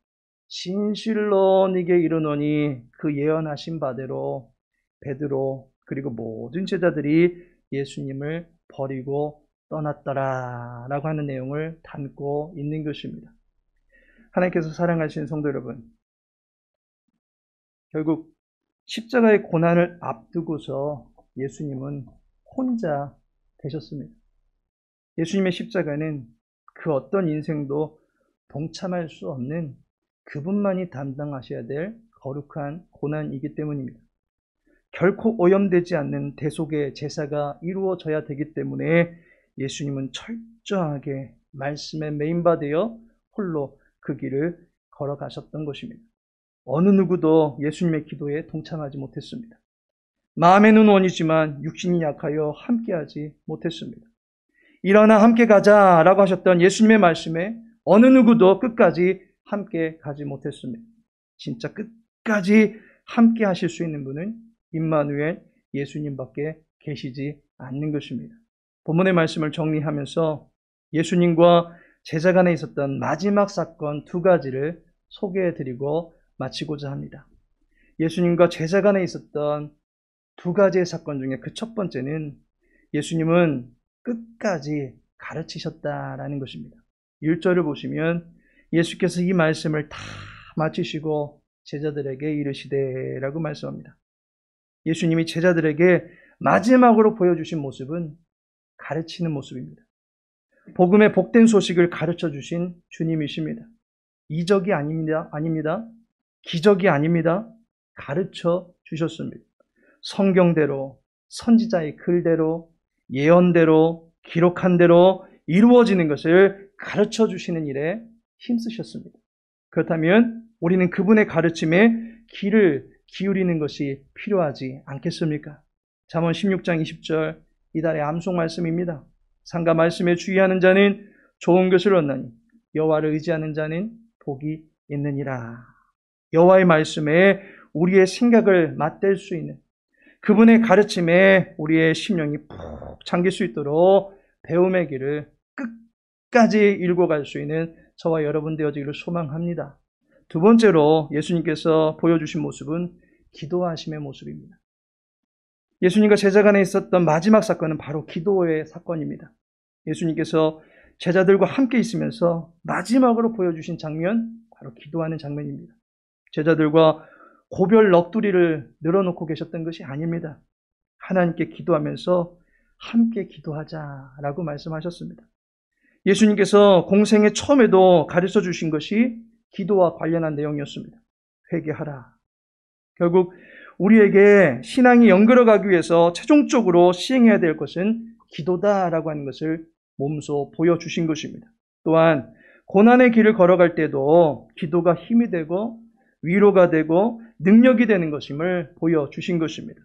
진실로 네게 이르노니 그 예언하신 바대로 베드로 그리고 모든 제자들이 예수님을 버리고 떠났더라 라고 하는 내용을 담고 있는 것입니다. 하나님께서 사랑하시는 성도 여러분, 결국 십자가의 고난을 앞두고서 예수님은 혼자 되셨습니다. 예수님의 십자가는 그 어떤 인생도 동참할 수 없는 그분만이 담당하셔야 될 거룩한 고난이기 때문입니다. 결코 오염되지 않는 대속의 제사가 이루어져야 되기 때문에 예수님은 철저하게 말씀에 메인바되어 홀로 그 길을 걸어가셨던 것입니다. 어느 누구도 예수님의 기도에 동참하지 못했습니다. 마음에는 원이지만 육신이 약하여 함께하지 못했습니다. 일어나 함께 가자라고 하셨던 예수님의 말씀에 어느 누구도 끝까지 함께 가지 못했습니다. 진짜 끝까지 함께 하실 수 있는 분은 임마누엘 예수님밖에 계시지 않는 것입니다. 본문의 말씀을 정리하면서 예수님과 제자 간에 있었던 마지막 사건 2가지를 소개해드리고 마치고자 합니다. 예수님과 제자 간에 있었던 2가지의 사건 중에 그 첫 번째는 예수님은 끝까지 가르치셨다라는 것입니다. 1절을 보시면 예수께서 이 말씀을 다 마치시고 제자들에게 이르시되 라고 말씀합니다. 예수님이 제자들에게 마지막으로 보여주신 모습은 가르치는 모습입니다. 복음의 복된 소식을 가르쳐 주신 주님이십니다. 이적이 아닙니다. 기적이 아닙니다. 가르쳐 주셨습니다. 성경대로, 선지자의 글대로, 예언대로, 기록한 대로 이루어지는 것을 가르쳐 주시는 일에 힘쓰셨습니다. 그렇다면 우리는 그분의 가르침에 귀를 기울이는 것이 필요하지 않겠습니까? 잠언 16장 20절 이달의 암송 말씀입니다. 상가 말씀에 주의하는 자는 좋은 것을 얻나니 여호와를 의지하는 자는 복이 있느니라. 여호와의 말씀에 우리의 생각을 맞댈 수 있는 그분의 가르침에 우리의 심령이 푹 잠길 수 있도록 배움의 길을 끝까지 읽어갈 수 있는 저와 여러분 되어지기를 소망합니다. 2번째로 예수님께서 보여주신 모습은 기도하심의 모습입니다. 예수님과 제자 간에 있었던 마지막 사건은 바로 기도의 사건입니다. 예수님께서 제자들과 함께 있으면서 마지막으로 보여주신 장면, 바로 기도하는 장면입니다. 제자들과 고별 넋두리를 늘어놓고 계셨던 것이 아닙니다. 하나님께 기도하면서 함께 기도하자라고 말씀하셨습니다. 예수님께서 공생의 처음에도 가르쳐 주신 것이 기도와 관련한 내용이었습니다. 회개하라. 결국 우리에게 신앙이 연결어가기 위해서 최종적으로 시행해야 될 것은 기도다라고 하는 것을 몸소 보여주신 것입니다. 또한 고난의 길을 걸어갈 때도 기도가 힘이 되고 위로가 되고 능력이 되는 것임을 보여주신 것입니다.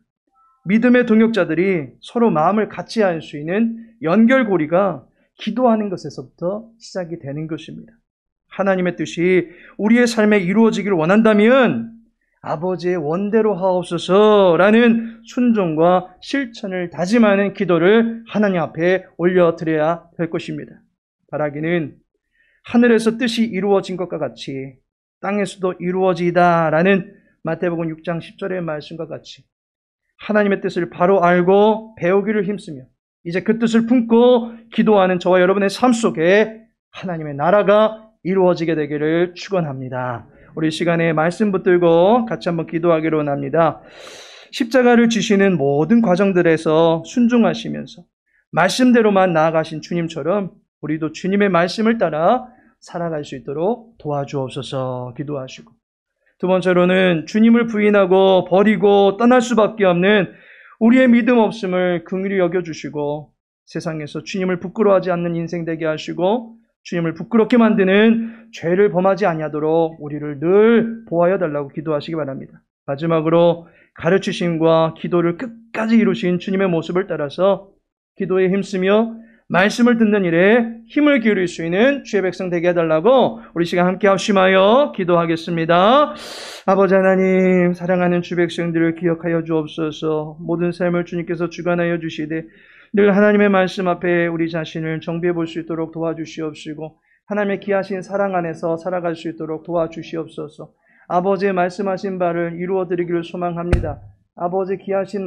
믿음의 동역자들이 서로 마음을 같이 할 수 있는 연결고리가 기도하는 것에서부터 시작이 되는 것입니다. 하나님의 뜻이 우리의 삶에 이루어지기를 원한다면 아버지의 원대로 하옵소서라는 순종과 실천을 다짐하는 기도를 하나님 앞에 올려드려야 될 것입니다. 바라기는 하늘에서 뜻이 이루어진 것과 같이 땅에서도 이루어지다라는 마태복음 6장 10절의 말씀과 같이 하나님의 뜻을 바로 알고 배우기를 힘쓰며 이제 그 뜻을 품고 기도하는 저와 여러분의 삶 속에 하나님의 나라가 이루어지게 되기를 축원합니다. 우리 시간에 말씀 붙들고 같이 한번 기도하기로 원합니다. 십자가를 지시는 모든 과정들에서 순종하시면서 말씀대로만 나아가신 주님처럼 우리도 주님의 말씀을 따라 살아갈 수 있도록 도와주옵소서 기도하시고, 2번째로는 주님을 부인하고 버리고 떠날 수밖에 없는 우리의 믿음 없음을 긍휼히 여겨주시고 세상에서 주님을 부끄러워하지 않는 인생 되게 하시고 주님을 부끄럽게 만드는 죄를 범하지 아니하도록 우리를 늘 보호하여 달라고 기도하시기 바랍니다. 마지막으로 가르치심과 기도를 끝까지 이루신 주님의 모습을 따라서 기도에 힘쓰며 말씀을 듣는 일에 힘을 기울일 수 있는 주의 백성 되게 해달라고 우리 시간 함께 합심하여 기도하겠습니다. 아버지 하나님, 사랑하는 주 백성들을 기억하여 주옵소서. 모든 삶을 주님께서 주관하여 주시되 늘 하나님의 말씀 앞에 우리 자신을 정비해 볼 수 있도록 도와주시옵시고 하나님의 귀하신 사랑 안에서 살아갈 수 있도록 도와주시옵소서. 아버지의 말씀하신 바를 이루어드리기를 소망합니다. 아버지 귀하신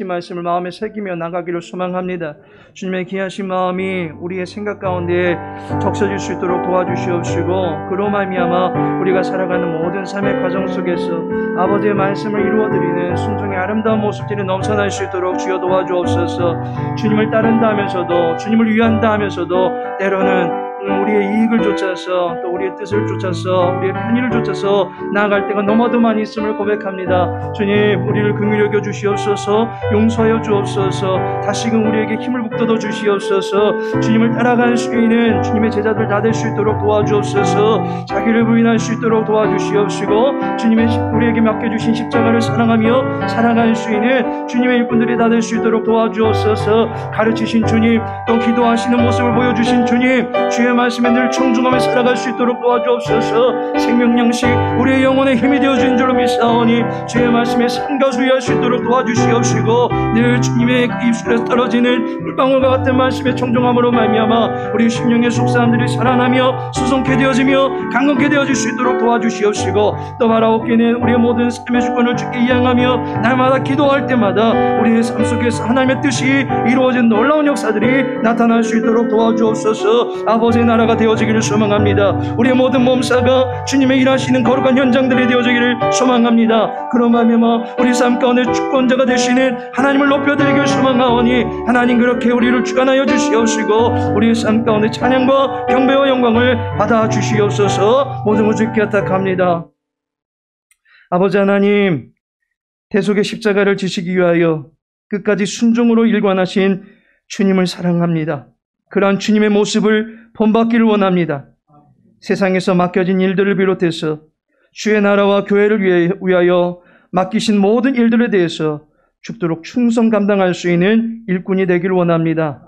말씀을 마음에 새기며 나가기를 소망합니다. 주님의 귀하신 마음이 우리의 생각 가운데 적셔질 수 있도록 도와주시옵시고 그로 말미암아 우리가 살아가는 모든 삶의 과정 속에서 아버지의 말씀을 이루어드리는 순종의 아름다운 모습들이 넘쳐날 수 있도록 주여 도와주옵소서. 주님을 따른다 하면서도 주님을 위한다 하면서도 때로는 우리의 이익을 쫓아서 또 우리의 뜻을 쫓아서 우리의 편의를 쫓아서 나아갈 때가 너무도 많이 있음을 고백합니다. 주님, 우리를 긍휼히 여겨 주시옵소서. 용서하여 주옵소서. 다시금 우리에게 힘을 북돋워 주시옵소서. 주님을 따라갈 수 있는 주님의 제자들 다 될 수 있도록 도와주옵소서. 자기를 부인할 수 있도록 도와주시옵시고 주님의 우리에게 맡겨주신 십자가를 사랑하며 살아갈 수 있는 주님의 일꾼들이 다 될 수 있도록 도와주옵소서. 가르치신 주님, 또 기도하시는 모습을 보여주신 주님, 주의 말씀에 늘 청중하며 살아갈 수 있도록 도와주옵소서. 생명양식 우리의 영혼의 힘이 되어준 줄로 믿사오니 주의 말씀에 상가수위할 수 있도록 도와주시옵시고 늘 주님의 그 입술에서 떨어지는 물방울과 같은 말씀에 청중함으로 말미암아 우리 심령의 속사람들이 살아나며 수송케 되어지며 강건케 되어질 수 있도록 도와주시옵시고 또 바라옵기는 우리의 모든 삶의 주권을 주께 이양하며 날마다 기도할 때마다 우리의 삶 속에서 하나님의 뜻이 이루어진 놀라운 역사들이 나타날 수 있도록 도와주옵소서. 아버지의 나라가 되어지기를 소망합니다. 우리의 모든 몸사가 주님의 일하시는 거룩한 현장들이 되어지기를 소망합니다. 그런 말미암아 우리 삶 가운데 주권자가 되시는 하나님을 높여드리기를 소망하오니 하나님 그렇게 우리를 주관하여 주시옵시고 우리의 삶 가운데 찬양과 경배와 영광을 받아 주시옵소서. 모든 것을 기탁합니다. 아버지 하나님, 대속의 십자가를 지시기 위하여 끝까지 순종으로 일관하신 주님을 사랑합니다. 그러한 주님의 모습을 본받기를 원합니다. 세상에서 맡겨진 일들을 비롯해서 주의 나라와 교회를 위하여 맡기신 모든 일들에 대해서 죽도록 충성 감당할 수 있는 일꾼이 되기를 원합니다.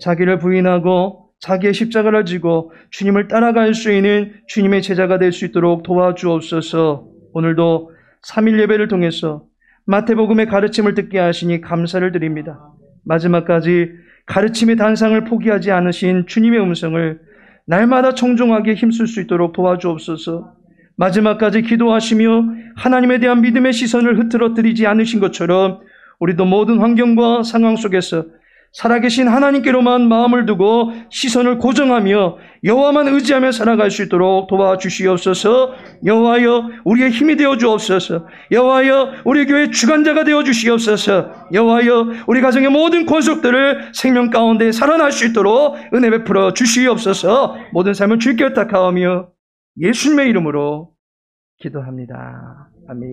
자기를 부인하고 자기의 십자가를 지고 주님을 따라갈 수 있는 주님의 제자가 될 수 있도록 도와주옵소서. 오늘도 3일 예배를 통해서 마태복음의 가르침을 듣게 하시니 감사를 드립니다. 마지막까지 가르침의 단상을 포기하지 않으신 주님의 음성을 날마다 청종하게 힘쓸 수 있도록 도와주옵소서. 마지막까지 기도하시며 하나님에 대한 믿음의 시선을 흐트러뜨리지 않으신 것처럼 우리도 모든 환경과 상황 속에서 살아계신 하나님께로만 마음을 두고 시선을 고정하며 여호와만 의지하며 살아갈 수 있도록 도와주시옵소서. 여호와여 우리의 힘이 되어 주옵소서. 여호와여 우리 교회의 주관자가 되어 주시옵소서. 여호와여 우리 가정의 모든 권속들을 생명 가운데 살아날 수 있도록 은혜 베풀어 주시옵소서. 모든 삶을 주께 의탁하오며 예수님의 이름으로 기도합니다. 아멘.